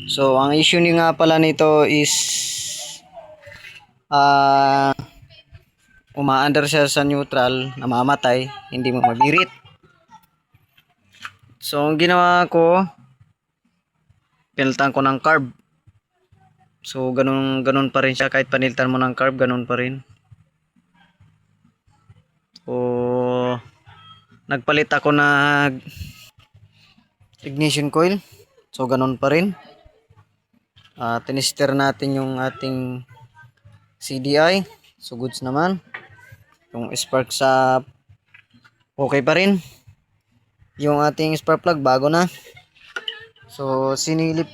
So, ang issue niyo nga pala nito is ah umaandar siya sa neutral, namamatay, hindi mo mabirit. So, ang ginawa ko, pinalitan ko ng carb. So, ganun pa rin siya. Kahit panilitan mo ng carb, ganun pa rin. So, nagpalit ako ng ignition coil. So, ganun pa rin. Tinister natin yung ating CDI. So, goods naman. Yung spark sa okay pa rin. Yung ating spark plug, bago na. So, sinilip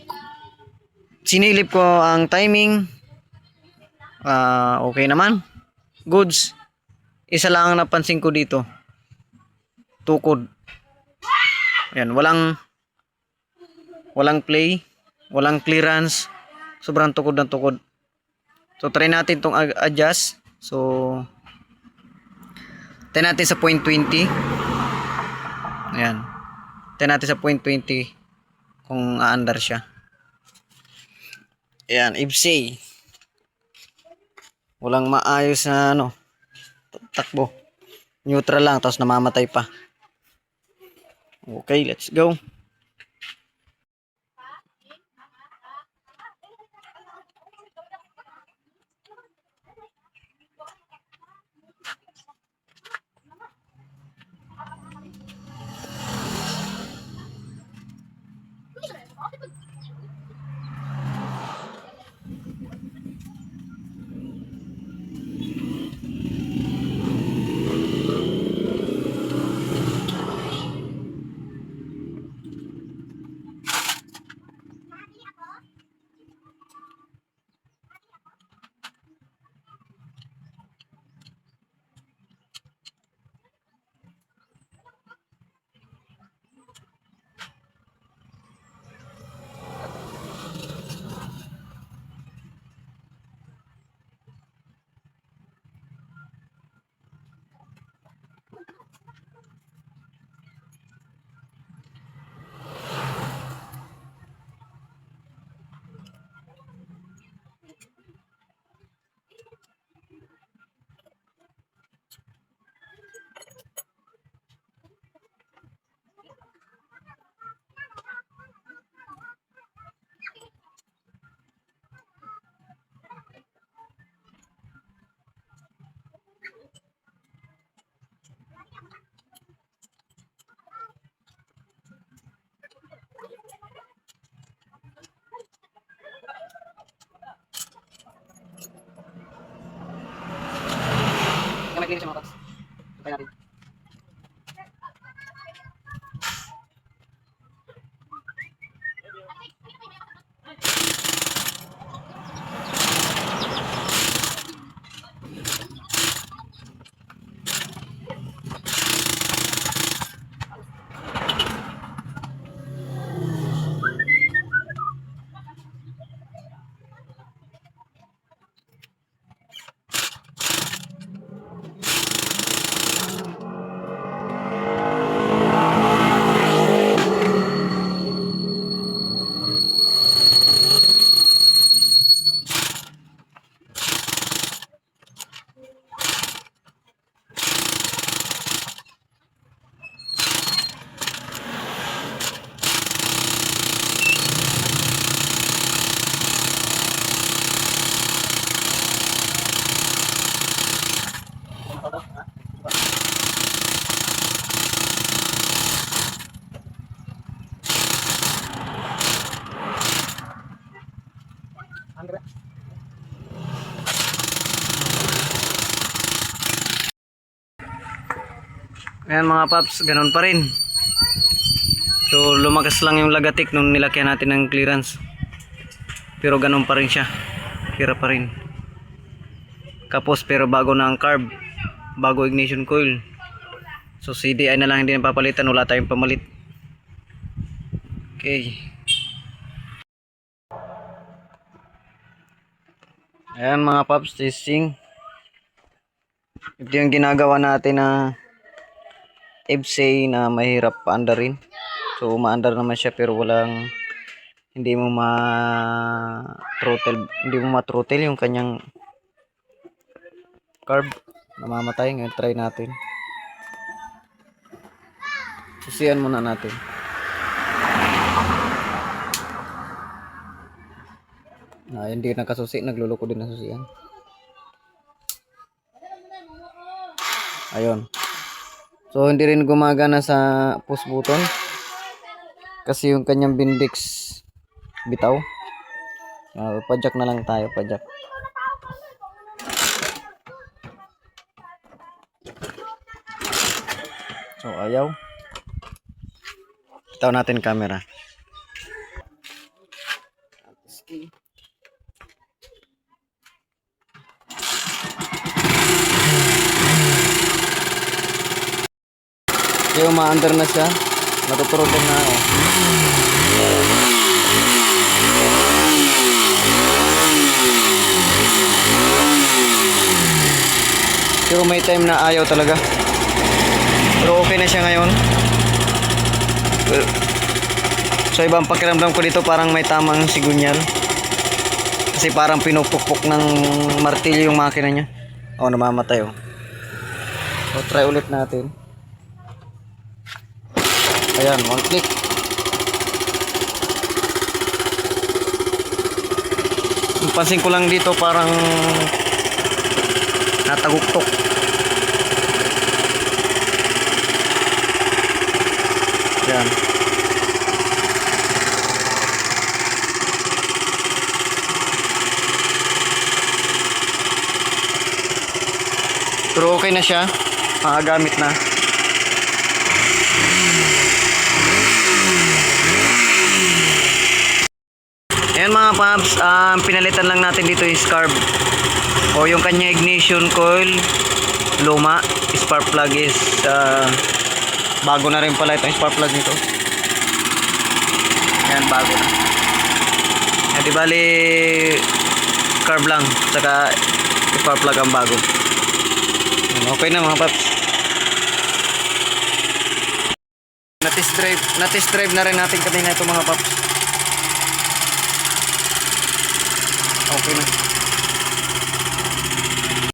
ko ang timing. Okay naman. Goods. Isa lang ang napansin ko dito. Tukod. Ayan, walang play, walang clearance. Sobrang tukod ng tukod. So, try natin itong adjust. So, try natin sa 0.20. Ayan. Try natin sa 0.20 kung aandar siya. Ayan, IBSA. Walang maayos na takbo. Neutral lang, tapos namamatay pa. Okay, let's go. Kamay clear siya mga paps. Try natin. Ayan mga paps, ganun pa rin. So, lumakas lang yung lagatik nung nilakyan natin ng clearance. Pero ganun pa rin siya. Kira pa rin. Kapos pero bago na ang carb. Bago ignition coil. So, CDI na lang hindi napapalitan. Wala tayong pamalit. Okay. Ayan mga paps, testing. Ito yung ginagawa natin na IBSA na mahirap paandarin. So, umaandar naman siya pero walang hindi mo ma-throttle yung kanyang carb, namamatay. Ngayon try natin. Susian muna natin. Hindi nakasusi, nagluloko din ng susian. Ayun. So hindi rin gumagana sa push button kasi yung kanyang bindix bitaw. Padjak na lang tayo, padjak. So ayaw. Bitaw natin camera. Kaya ma-under na siya. Natuturutin na ako. Pero may time na ayaw talaga. Pero okay na siya ngayon. So ibang pakiramdam ko dito, parang may tamang sigunyal. Kasi parang pinupukpok ng martilyo yung makina niya. Namamatay oh. So try ulit natin. Ayan, one click. Pansin ko lang dito parang nataguktok. Ayan. Pero okay na siya. Makagamit na. Ayan mga paps, pinalitan lang natin dito yung carb o yung kanya ignition coil luma. Spark plug is bago na rin pala itong spark plug nito. Ayan, bago na. Di bali carb lang saka spark plug ang bago. Okay na mga paps. Na-test drive na rin natin kanina ito mga paps. Okay na.